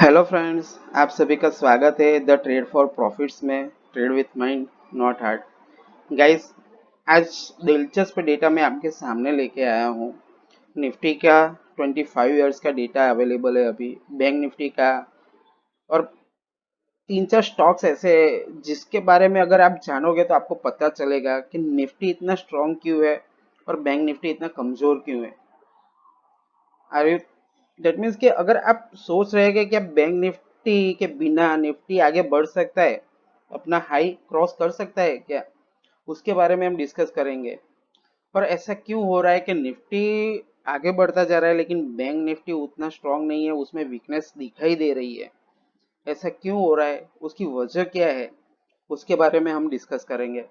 Hello friends, आप सभी का स्वागत है द ट्रेड फॉर प्रॉफिट्स में। Trade with mind not heart. Guys, आज दिलचस्प डेटा मैं आपके सामने लेके आया हूँ। निफ्टी का 25 इयर्स का डेटा अवेलेबल है अभी, बैंक निफ्टी का, और तीन चार स्टॉक्स ऐसे हैं जिसके बारे में अगर आप जानोगे तो आपको पता चलेगा कि निफ्टी इतना स्ट्रांग क्यों है और बैंक निफ्टी इतना कमजोर क्यों है। आर यू दैट मीन्स कि अगर आप सोच रहे हैं कि क्या बैंक निफ्टी के बिना निफ्टी आगे बढ़ सकता है, अपना हाई क्रॉस कर सकता है क्या, उसके बारे में हम डिस्कस करेंगे। पर ऐसा क्यों हो रहा है कि निफ्टी आगे बढ़ता जा रहा है लेकिन बैंक निफ्टी उतना स्ट्रांग नहीं है, उसमें वीकनेस दिखाई दे रही है। ऐसा क्यों हो रहा है, उसकी वजह क्या है, उसके बारे में हम डिस्कस करेंगे।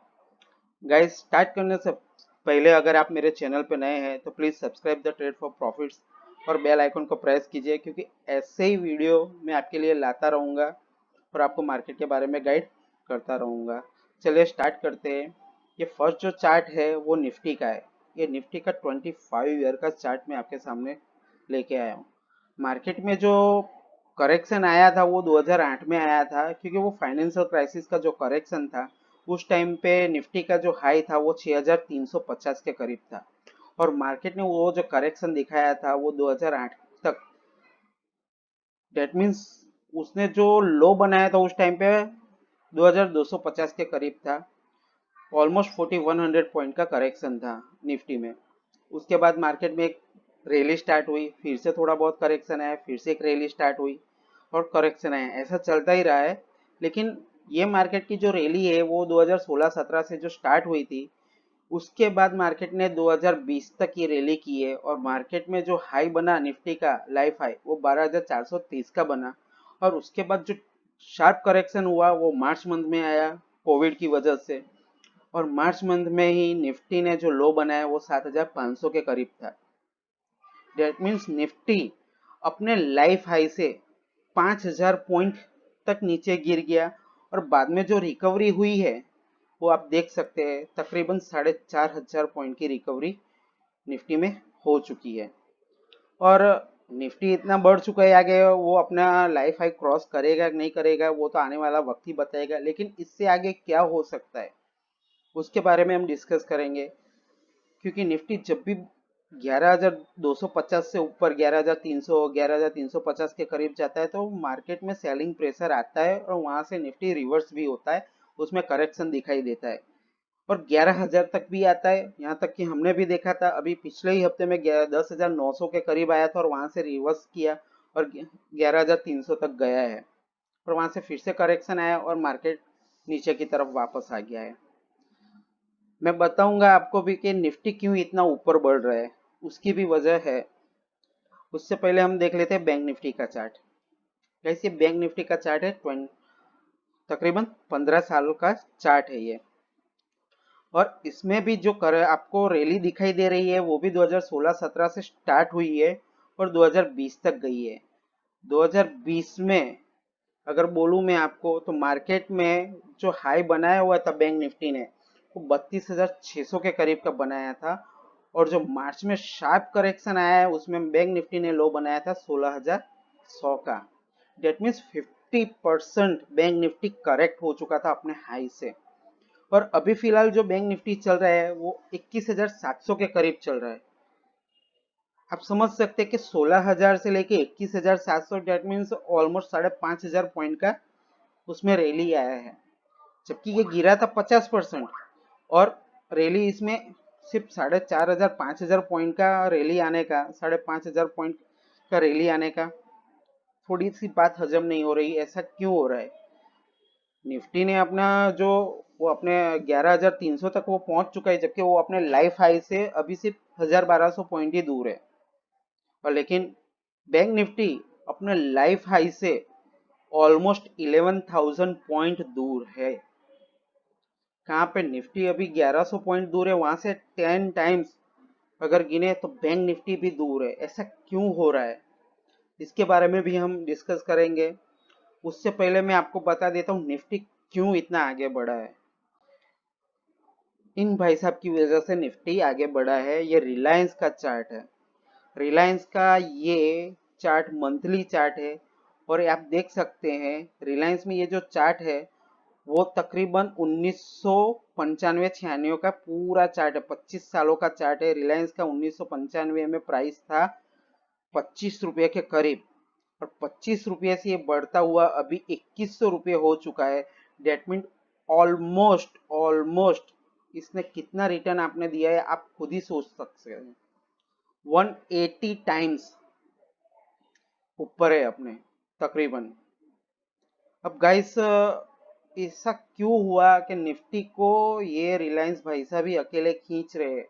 गाइस, स्टार्ट करने से पहले अगर आप मेरे चैनल पे नए हैं तो please subscribe the trade for profits और बेल आइकन को प्रेस कीजिए, क्योंकि ऐसे ही वीडियो मैं आपके लिए लाता रहूँगा और आपको मार्केट के बारे में गाइड करता रहूँगा। चलिए स्टार्ट करते हैं। ये फर्स्ट जो चार्ट है वो निफ्टी का है। ये निफ्टी का 25 ईयर का चार्ट मैं आपके सामने लेके आया हूँ। मार्केट में जो करेक्शन आया था वो 2008 में आया था, क्योंकि वो फाइनेंशियल क्राइसिस का जो करेक्शन था उस टाइम पे निफ्टी का जो हाई था वो 6350 के करीब था, और मार्केट ने वो जो करेक्शन दिखाया था वो 2008 तक, डेट मीन्स उसने जो लो बनाया था उस टाइम पे 2250 के करीब था। ऑलमोस्ट 4100 पॉइंट का करेक्शन था निफ्टी में। उसके बाद मार्केट में एक रैली स्टार्ट हुई, फिर से थोड़ा बहुत करेक्शन आया, फिर से एक रैली स्टार्ट हुई और करेक्शन आया, ऐसा चलता ही रहा है। लेकिन ये मार्केट की जो रैली है वो 2016-17 से जो स्टार्ट हुई थी, उसके बाद मार्केट ने 2020 तक ये रैली की है, और मार्केट में जो हाई बना निफ्टी का लाइफ हाई वो 12430 का बना। और उसके बाद जो शार्प करेक्शन हुआ वो मार्च मंथ में आया कोविड की वजह से, और मार्च मंथ में ही निफ्टी ने जो लो बनाया वो 7500 के करीब था। डेट मीन्स निफ्टी अपने लाइफ हाई से 5000 पॉइंट तक नीचे गिर गया, और बाद में जो रिकवरी हुई है वो आप देख सकते हैं, तकरीबन 4500 पॉइंट की रिकवरी निफ्टी में हो चुकी है। और निफ्टी इतना बढ़ चुका है आगे, वो अपना लाइफ हाई क्रॉस करेगा कि नहीं करेगा वो तो आने वाला वक्त ही बताएगा, लेकिन इससे आगे क्या हो सकता है उसके बारे में हम डिस्कस करेंगे। क्योंकि निफ्टी जब भी 11250 से ऊपर 11300 11350 के करीब जाता है तो मार्केट में सेलिंग प्रेशर आता है, और वहां से निफ्टी रिवर्स भी होता है, उसमें करेक्शन दिखाई देता है, और 11000 तक भी आता है। यहाँ तक कि हमने भी देखा था अभी पिछले ही हफ्ते में 10900 के करीब आया था और वहां से रिवर्स किया और 11300 तक गया है, और वहां से फिर से करेक्शन आया और मार्केट नीचे की तरफ वापस आ गया है। मैं बताऊंगा आपको भी कि निफ्टी क्यों इतना ऊपर बढ़ रहा है, उसकी भी वजह है। उससे पहले हम देख लेते हैं बैंक निफ्टी का चार्ट। कैसे बैंक निफ्टी का चार्ट है, तकरीबन 15 सालों का चार्ट है ये। और इसमें भी जो आपको रैली दिखाई दे रही है वो भी 2016-17 से स्टार्ट हुई है और 2020 तक गई है। 2020 में अगर बोलूं मैं आपको तो मार्केट में जो हाई बनाया हुआ था बैंक निफ्टी ने वो 32,600 के करीब का बनाया था, और जो मार्च में शार्प करेक्शन आया है उसमें बैंक निफ्टी ने लो बनाया था 16,100 का। That means 50% bank Nifty correct हो चुका था अपने हाई से। और अभी फिलहाल जो बैंक निफ्टी चल रहा है वो 21,700 के करीब चल रहा है। आप समझ सकते हैं कि 16,000 से लेके 21,700, डेट मीन्स ऑलमोस्ट 5,500 पॉइंट का उसमें रैली आया है। जबकि ये गिरा था 50%, और रैली इसमें सिर्फ 4,500 5,000 पॉइंट का रैली आने का, 5,500 पॉइंट का रैली आने का थोड़ी सी बात हजम नहीं हो रही। ऐसा क्यों हो रहा है? निफ्टी ने अपना जो वो अपने 11,300 तक वो पहुंच चुका है, जबकि वो अपने लाइफ हाई से अभी सिर्फ 1,1200 पॉइंट ही दूर है। और लेकिन बैंक निफ्टी अपने लाइफ हाई से ऑलमोस्ट 11,000 पॉइंट दूर है। कहाँ पे निफ्टी अभी 1100 पॉइंट दूर है, वहां से 10 टाइम्स अगर गिने तो बैंक निफ्टी भी दूर है। ऐसा क्यों हो रहा है, इसके बारे में भी हम डिस्कस करेंगे। उससे पहले मैं आपको बता देता हूँ निफ्टी क्यों इतना आगे बढ़ा है। इन भाई साहब की वजह से निफ्टी आगे बढ़ा है। ये रिलायंस का चार्ट है। रिलायंस का ये चार्ट मंथली चार्ट है, और आप देख सकते हैं रिलायंस में ये जो चार्ट है वो तकरीबन 1995-96 का पूरा चार्ट है, 25 सालों का चार्ट है। रिलायंस का 1995 में प्राइस था 25 रुपये के करीब, और 25 रुपये से ये बढ़ता हुआ अभी 2100 रुपये हो चुका है। डेट मीन ऑलमोस्ट ऑलमोस्ट इसने कितना रिटर्न आपने दिया है आप खुद ही सोच सकते हैं। 180 टाइम्स ऊपर है अपने तकरीबन। अब गाइस ऐसा क्यों हुआ कि निफ्टी को ये रिलायंस भाई साहब ही अकेले खींच रहे हैं?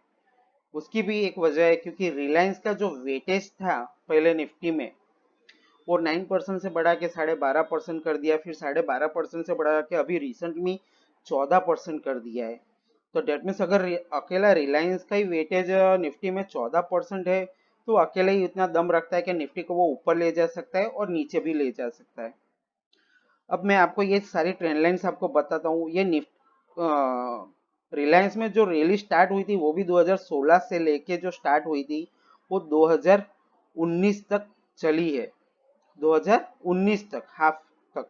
उसकी भी एक वजह है, क्योंकि रिलायंस का जो वेटेज था पहले निफ्टी में वो 9% से बढ़ा के 12.5% कर दिया, फिर 12.5% से बढ़ा के अभी रिसेंट में 14% कर दिया है। तो डेट मीन्स अगर अकेला रिलायंस का ही वेटेज निफ्टी में 14% है तो अकेले ही इतना दम रखता है कि निफ्टी को वो ऊपर ले जा सकता है और नीचे भी ले जा सकता है। अब मैं आपको ये सारी ट्रेंड लाइन्स आपको बताता हूँ। ये रिलायंस में जो रैली स्टार्ट हुई थी वो भी 2016 से लेके जो स्टार्ट हुई थी वो 2019 तक चली है, 2019 तक, हाफ तक।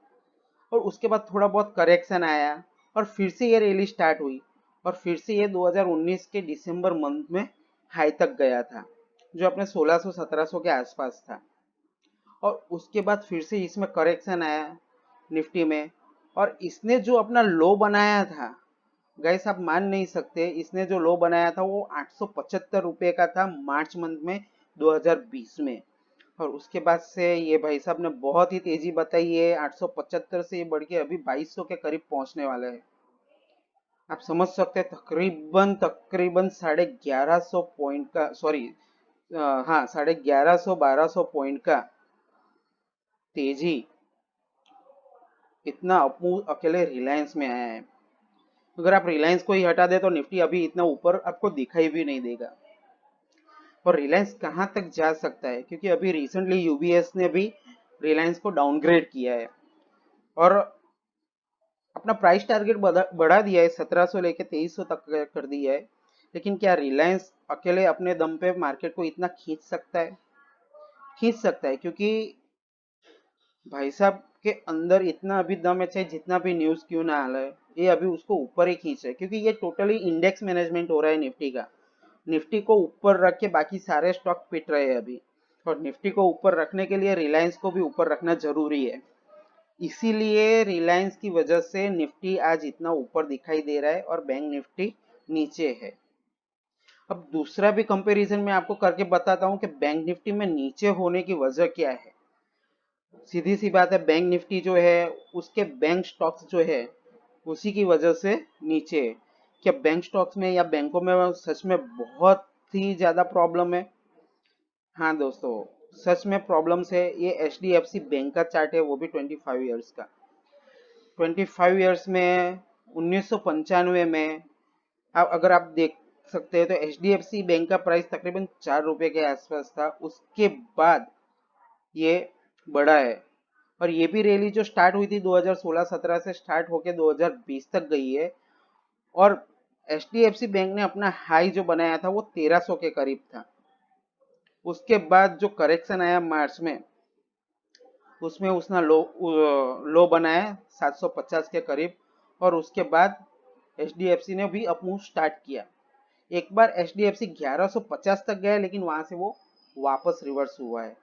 और उसके बाद थोड़ा बहुत करेक्शन आया और फिर से ये रैली स्टार्ट हुई, और फिर से ये 2019 के दिसंबर मंथ में हाई तक गया था जो अपने 1600-1700 के आसपास था। और उसके बाद फिर से इसमें करेक्शन आया निफ्टी में, और इसने जो अपना लो बनाया था गाइस आप मान नहीं सकते, इसने जो लो बनाया था वो 875 रुपये का था मार्च मंथ में 2020 में। और उसके बाद से ये भाई साहब ने बहुत ही तेजी बताई है, 875 से ये बढ़ के अभी 2200 के करीब पहुंचने वाला है। आप समझ सकते हैं तकरीबन तकरीबन 1150 पॉइंट का, सॉरी हाँ 1150 1200 पॉइंट का तेजी इतना अकेले रिलायंस में आया है। अगर आप रिलायंस को ही हटा दे तो निफ्टी अभी इतना ऊपर आपको दिखाई भी नहीं देगा। और रिलायंस कहाँ तक जा सकता है, क्योंकि अभी रिसेंटली यूबीएस ने भी रिलायंस को डाउनग्रेड किया है और अपना प्राइस टारगेट बढ़ा दिया है, 1700 लेके 2300 तक कर दिया है। लेकिन क्या रिलायंस अकेले अपने दम पे मार्केट को इतना खींच सकता है? खींच सकता है, क्योंकि भाई साहब के अंदर इतना अभी दम है, चाहे जितना भी न्यूज क्यों ना आ रहा है ये अभी उसको ऊपर ही खींच रहा है, क्योंकि ये टोटली इंडेक्स मैनेजमेंट हो रहा है निफ्टी का। निफ्टी को ऊपर रख के बाकी सारे स्टॉक पिट रहे हैं अभी, और निफ्टी को ऊपर रखने के लिए रिलायंस को भी ऊपर रखना जरूरी है। इसीलिए रिलायंस की वजह से निफ्टी आज इतना ऊपर दिखाई दे रहा है और बैंक निफ्टी नीचे है। अब दूसरा भी कंपैरिजन मैं आपको करके बताता हूँ कि बैंक निफ्टी में नीचे होने की वजह क्या है। सीधी सी बात है, बैंक निफ्टी जो है उसके बैंक स्टॉक्स जो है उसी की वजह से नीचे है। क्या बैंक स्टॉक्स में या बैंकों में सच में बहुत ही ज्यादा प्रॉब्लम है? हाँ दोस्तों, सच में प्रॉब्लम्स है। ये एचडीएफसी बैंक का चार्ट है, वो भी 25 ईयर्स का। 25 ईयर्स में 1995 में अगर आप देख सकते हैं तो एचडीएफसी बैंक का प्राइस तकरीबन 4 रुपए के आसपास था। उसके बाद ये बढ़ा है, और ये भी रैली जो स्टार्ट हुई थी 2016-17 से स्टार्ट होके 2020 तक गई है। और एचडीएफसी बैंक ने अपना हाई जो बनाया था वो 1300 के करीब था। उसके बाद जो करेक्शन आया मार्च में उसमें उसने लो बनाया 750 के करीब, और उसके बाद एचडीएफसी ने भी अप मूव स्टार्ट किया। एक बार एचडीएफसी 1150 तक गया, लेकिन वहां से वो वापस रिवर्स हुआ है।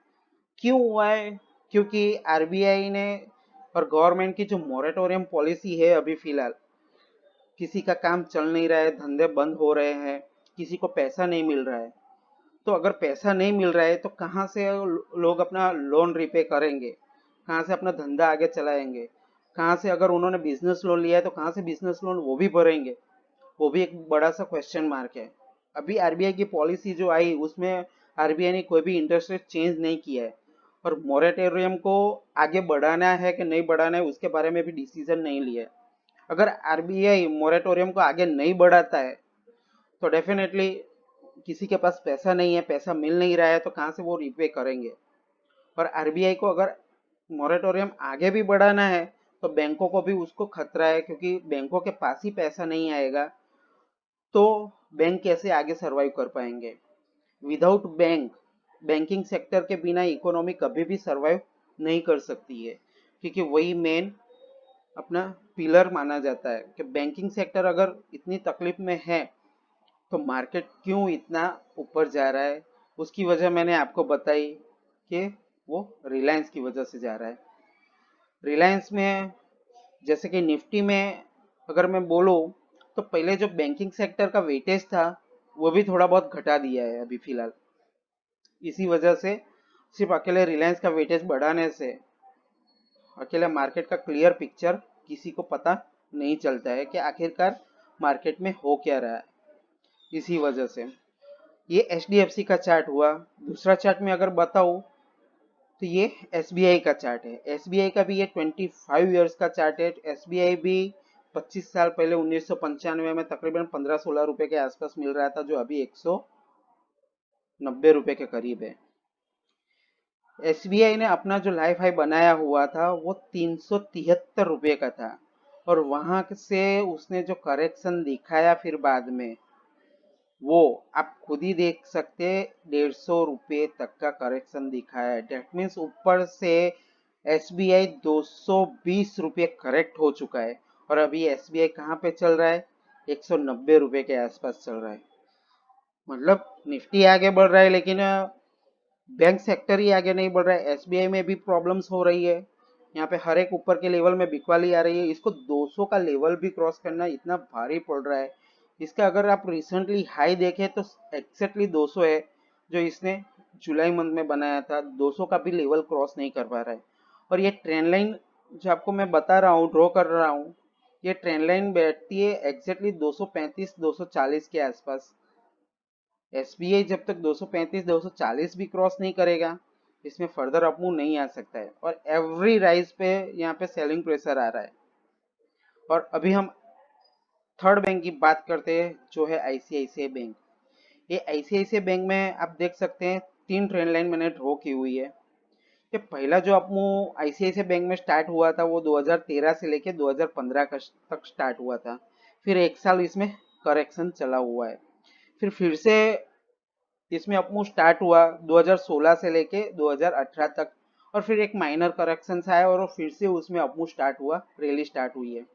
क्यों हुआ है? क्योंकि आरबीआई ने और गवर्नमेंट की जो मोरेटोरियम पॉलिसी है अभी फिलहाल, किसी का काम चल नहीं रहा है, धंधे बंद हो रहे हैं, किसी को पैसा नहीं मिल रहा है। तो अगर पैसा नहीं मिल रहा है तो कहाँ से लोग अपना लोन रिपे करेंगे, कहाँ से अपना धंधा आगे चलाएंगे, कहाँ से अगर उन्होंने बिजनेस लोन लिया है तो कहाँ से बिजनेस लोन वो भी भरेंगे? वो भी एक बड़ा सा क्वेश्चन मार्क है। अभी आरबीआई की पॉलिसी जो आई उसमें आरबीआई ने कोई भी इंटरेस्ट रेट चेंज नहीं किया है, और मोरेटोरियम को आगे बढ़ाना है कि नहीं बढ़ाना है उसके बारे में भी डिसीजन नहीं लिया है। अगर आरबीआई मोरेटोरियम को आगे नहीं बढ़ाता है तो डेफिनेटली किसी के पास पैसा नहीं है, पैसा मिल नहीं रहा है, तो कहाँ से वो रिपे करेंगे? और आरबीआई को अगर मोरेटोरियम आगे भी बढ़ाना है तो बैंकों को भी उसको खतरा है, क्योंकि बैंकों के पास ही पैसा नहीं आएगा तो बैंक कैसे आगे सरवाइव कर पाएंगे? विदाउट बैंक, बैंकिंग सेक्टर के बिना इकोनॉमी कभी भी सरवाइव नहीं कर सकती है, क्योंकि वही मेन अपना पिलर माना जाता है कि बैंकिंग सेक्टर अगर इतनी तकलीफ में है तो मार्केट क्यों इतना ऊपर जा रहा है। उसकी वजह मैंने आपको बताई कि वो रिलायंस की वजह से जा रहा है। रिलायंस में जैसे कि निफ्टी में अगर मैं बोलूँ तो पहले जो बैंकिंग सेक्टर का वेटेज था वो भी थोड़ा बहुत घटा दिया है अभी फिलहाल। इसी वजह से सिर्फ अकेले रिलायंस का वेटेज बढ़ाने से अकेले मार्केट का क्लियर पिक्चर किसी को पता नहीं चलता है कि आखिरकार मार्केट में हो क्या रहा है। इसी वजह से ये एचडीएफसी का चार्ट हुआ। दूसरा चार्ट में अगर बताऊं तो ये एसबीआई का चार्ट है। एसबीआई का भी ये 25 इयर्स का चार्ट है। एसबीआई भी 25 साल पहले 1995 में तकरीबन 15-16 रुपए के आसपास मिल रहा था, जो अभी 190 रुपए के करीब है। एसबीआई ने अपना जो लाइफ हाई बनाया हुआ था वो 373 रुपए का था, और वहां से उसने जो करेक्शन दिखाया फिर बाद में, वो आप खुद ही देख सकते, 150 रुपये तक का करेक्शन दिखाया है। डेट मीन्स ऊपर से एसबीआई 220 रुपये करेक्ट हो चुका है, और अभी एसबीआई कहाँ पे चल रहा है, 190 रुपये के आसपास चल रहा है। मतलब निफ्टी आगे बढ़ रहा है लेकिन बैंक सेक्टर ही आगे नहीं बढ़ रहा है। एसबीआई में भी प्रॉब्लम्स हो रही है। यहाँ पे हर एक ऊपर के लेवल में बिकवाली आ रही है। इसको 200 का लेवल भी क्रॉस करना इतना भारी पड़ रहा है। इसका अगर आप रिसेंटली हाई देखें तो एक्जैक्टली 200 है, जो इसने जुलाई मंथ में बनाया था। 200 का भी लेवल क्रॉस नहीं कर पा रहा है। और ये ट्रेंड लाइन जो आपको मैं बता रहा हूँ, ड्रॉ कर रहा हूँ, ये ट्रेंड लाइन बैठती है एक्जैक्टली 235-240 के आसपास। एसबीआई जब तक 235-240 भी क्रॉस नहीं करेगा, इसमें फर्दर अपमूव नहीं आ सकता है। और एवरी राइज पे यहाँ पे सेलिंग प्रेशर आ रहा है। और अभी हम थर्ड बैंक की बात करते हैं, जो है आईसीआईसीआई बैंक। ये आईसीआईसीआई बैंक में आप देख सकते हैं 3 ट्रेंड लाइन मैंने ड्रॉ की हुई है। कि पहला जो अपमूव आईसीआईसीआई बैंक में स्टार्ट हुआ था वो 2013 से लेके 2015 तक स्टार्ट हुआ था। फिर एक साल इसमें करेक्शन चला हुआ है। फिर से इसमें अपमूव स्टार्ट हुआ 2016 से लेके 2018 तक, और फिर एक माइनर करेक्शन आया और फिर से उसमें अपमूव स्टार्ट हुआ, रैली स्टार्ट हुई है।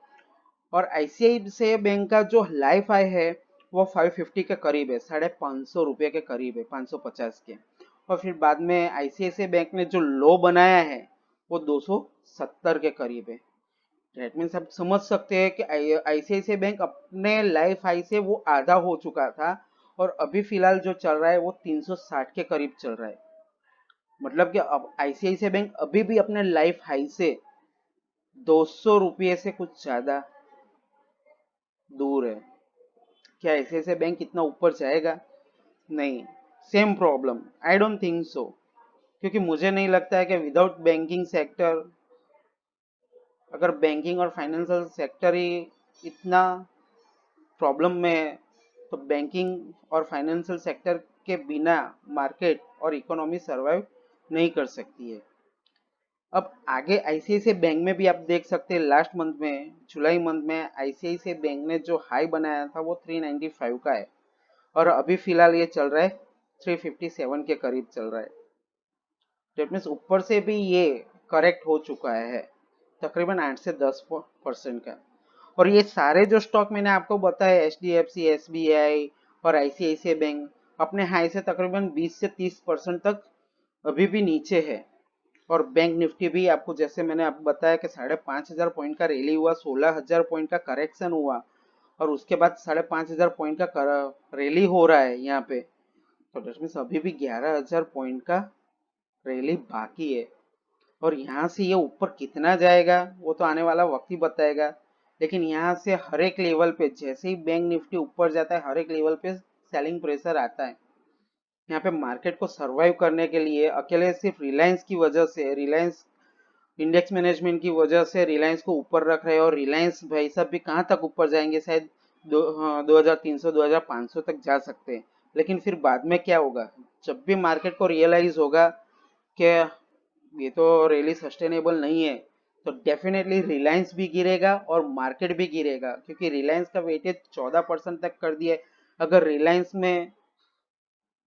और आईसीआईसीआई बैंक का जो लाइफ आई है वो 550 के करीब है, 550 रुपये के करीब है, 550 के। और फिर बाद में आईसीआईसीआई बैंक ने जो लो बनाया है वो 270 के करीब है। डेट मीन्स आप समझ सकते हैं कि आईसीआईसीआई बैंक अपने लाइफ हाई से वो आधा हो चुका था, और अभी फिलहाल जो चल रहा है वो 360 के करीब चल रहा है। मतलब कि अब आईसीआईसीआई बैंक अभी भी अपने लाइफ हाई से 200 रुपये से कुछ ज्यादा दूर है। क्या आईसीआईसीआई बैंक इतना ऊपर जाएगा? नहीं। Same problem, I don't think so. क्योंकि मुझे नहीं लगता है कि विदाउट बैंकिंग सेक्टर, अगर बैंकिंग और फाइनेंशियल सेक्टर ही इतना प्रॉब्लम में है, तो बैंकिंग और फाइनेंशियल सेक्टर के बिना मार्केट और इकोनॉमी सरवाइव नहीं कर सकती है। अब आगे आईसीआईसीआई बैंक में भी आप देख सकते हैं, लास्ट मंथ में जुलाई मंथ में आईसीआईसीआई बैंक ने जो हाई बनाया था वो 395 का है, और अभी फिलहाल ये चल रहा है 357 के करीब चल रहा है। डेट मीन्स ऊपर से भी ये करेक्ट हो चुका है तकरीबन 8 से 10% का। और ये सारे जो स्टॉक मैंने आपको बताया, एचडीएफसी, एसबीआई और आईसीआईसीआई बैंक, अपने हाई से तकरीबन 20 से 30% तक अभी भी नीचे है। और बैंक निफ्टी भी आपको जैसे मैंने आपको बताया कि 5,500 पॉइंट का रैली हुआ, 16,000 पॉइंट का करेक्शन हुआ, और उसके बाद 5,500 पॉइंट का रैली हो रहा है यहाँ पे। तो डेट मीन्स अभी भी 11,000 पॉइंट का रैली बाकी है। और यहाँ से ये ऊपर कितना जाएगा वो तो आने वाला वक्त ही बताएगा। लेकिन यहाँ से हर एक लेवल पे जैसे ही बैंक निफ्टी ऊपर जाता है, हर एक लेवल पे सेलिंग प्रेशर आता है। यहाँ पे मार्केट को सरवाइव करने के लिए अकेले सिर्फ रिलायंस की वजह से, रिलायंस इंडेक्स मैनेजमेंट की वजह से रिलायंस को ऊपर रख रहे हैं। और रिलायंस भाई साहब भी कहाँ तक ऊपर जाएंगे, शायद 2,300 2,500 तक जा सकते हैं। लेकिन फिर बाद में क्या होगा, जब भी मार्केट को रियलाइज होगा कि ये तो रैली सस्टेनेबल नहीं है, तो डेफिनेटली रिलायंस भी गिरेगा और मार्केट भी गिरेगा। क्योंकि रिलायंस का वेटेज 14% तक कर दिया है। अगर रिलायंस में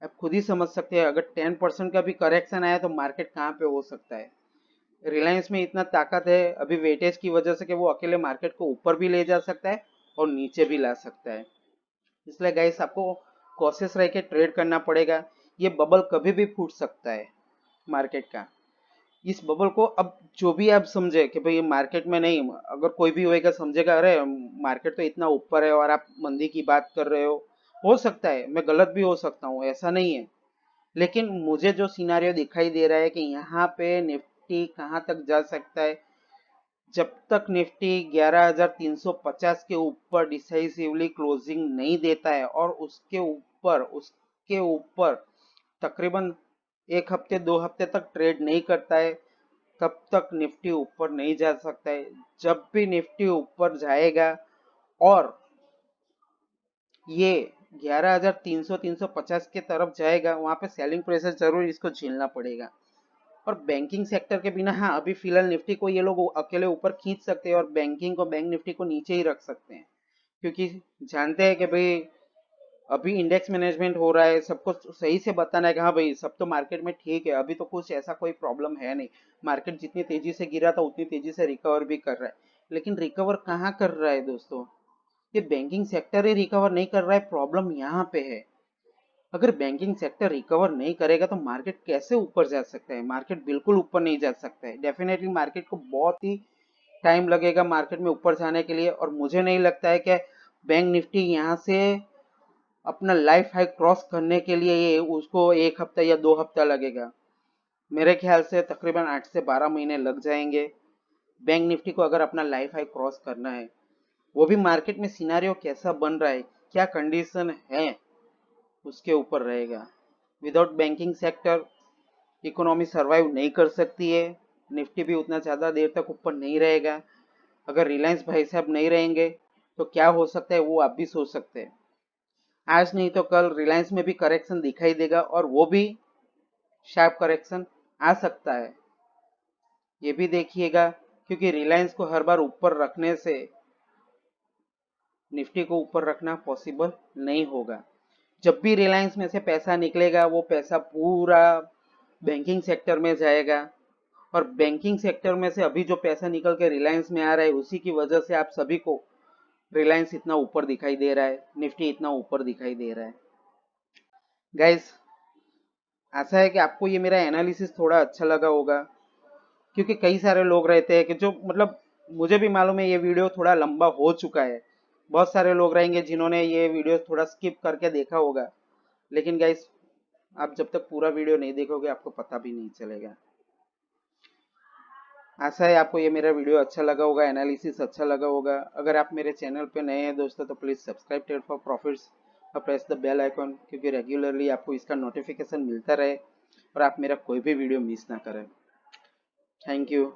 आप खुद ही समझ सकते हैं, अगर 10% का भी करेक्शन आया तो मार्केट कहाँ पे हो सकता है। रिलायंस में इतना ताकत है अभी वेटेज की वजह से कि वो अकेले मार्केट को ऊपर भी ले जा सकता है और नीचे भी ला सकता है। इसलिए गाइस आपको कॉशियस रह के ट्रेड करना पड़ेगा। ये बबल कभी भी फूट सकता है मार्केट का। इस बबल को अब जो भी आप समझे कि भाई मार्केट में नहीं, अगर कोई भी होएगा समझेगा अरे मार्केट तो इतना ऊपर है और आप मंदी की बात कर रहे हो सकता है मैं गलत भी हो सकता हूँ, ऐसा नहीं है। लेकिन मुझे जो सिनारियो दिखाई दे रहा है कि यहाँ पे निफ्टी कहाँ तक जा सकता है, जब तक निफ्टी 11,350 के ऊपर डिसाइसिवली क्लोजिंग नहीं देता है और उसके ऊपर तकरीबन एक हफ्ते 2 हफ्ते तक ट्रेड नहीं करता है, तब तक निफ्टी ऊपर नहीं जा सकता है। जब भी निफ्टी ऊपर जाएगा और ये 11,300 350 के तरफ जाएगा, वहां पे सेलिंग प्रेशर जरूर इसको झेलना पड़ेगा। और बैंकिंग सेक्टर के बिना हाँ अभी फिलहाल निफ्टी को ये लोग अकेले ऊपर खींच सकते हैं और बैंक निफ्टी को नीचे ही रख सकते हैं, क्योंकि जानते हैं कि भाई अभी इंडेक्स मैनेजमेंट हो रहा है, सबको सही से बताना है कि हाँ भाई सब तो मार्केट में ठीक है, अभी तो कुछ ऐसा कोई प्रॉब्लम है नहीं। मार्केट जितनी तेजी से गिरा था उतनी तेजी से रिकवर भी कर रहा है। लेकिन रिकवर कहाँ कर रहा है दोस्तों? ये बैंकिंग सेक्टर ही रिकवर नहीं कर रहा है, प्रॉब्लम यहाँ पे है। अगर बैंकिंग सेक्टर रिकवर नहीं करेगा तो मार्केट कैसे ऊपर जा सकता है? मार्केट बिल्कुल ऊपर नहीं जा सकता है। डेफिनेटली मार्केट को बहुत ही टाइम लगेगा मार्केट में ऊपर जाने के लिए, और मुझे नहीं लगता है कि बैंक निफ्टी यहाँ से अपना लाइफ हाई क्रॉस करने के लिए ये उसको एक हफ्ता या 2 हफ्ता लगेगा। मेरे ख्याल से तकरीबन 8 से 12 महीने लग जाएंगे बैंक निफ्टी को अगर अपना लाइफ हाई क्रॉस करना है। वो भी मार्केट में सिनारियो कैसा बन रहा है, क्या कंडीशन है, उसके ऊपर रहेगा। Without banking sector economy survive नहीं कर सकती है, निफ्टी भी उतना ज़्यादा देर तक ऊपर नहीं रहेगा। अगर रिलायंस भाई साहब नहीं रहेंगे तो क्या हो सकता है वो आप भी सोच सकते हैं। आज नहीं तो कल रिलायंस में भी करेक्शन दिखाई देगा और वो भी शार्प करेक्शन आ सकता है, ये भी देखिएगा। क्योंकि रिलायंस को हर बार ऊपर रखने से निफ्टी को ऊपर रखना पॉसिबल नहीं होगा। जब भी रिलायंस में से पैसा निकलेगा वो पैसा पूरा बैंकिंग सेक्टर में जाएगा, और बैंकिंग सेक्टर में से अभी जो पैसा निकल के रिलायंस में आ रहा है उसी की वजह से आप सभी को रिलायंस इतना ऊपर दिखाई दे रहा है, निफ्टी इतना ऊपर दिखाई दे रहा है। गाइस, आशा है कि आपको ये मेरा एनालिसिस थोड़ा अच्छा लगा होगा, क्योंकि कई सारे लोग रहते हैं कि जो मतलब मुझे भी मालूम है ये वीडियो थोड़ा लंबा हो चुका है। बहुत सारे लोग रहेंगे जिन्होंने ये वीडियो थोड़ा स्किप करके देखा होगा। लेकिन गाइस, आप जब तक पूरा वीडियो नहीं देखोगे आपको पता भी नहीं चलेगा। आशा है आपको ये मेरा वीडियो अच्छा लगा होगा, एनालिसिस अच्छा लगा होगा। अगर आप मेरे चैनल पे नए हैं दोस्तों तो please subscribe trade for profits और प्रेस द बेल आइकॉन, क्योंकि रेगुलरली आपको इसका नोटिफिकेशन मिलता रहे और आप मेरा कोई भी वीडियो मिस ना करें। Thank you.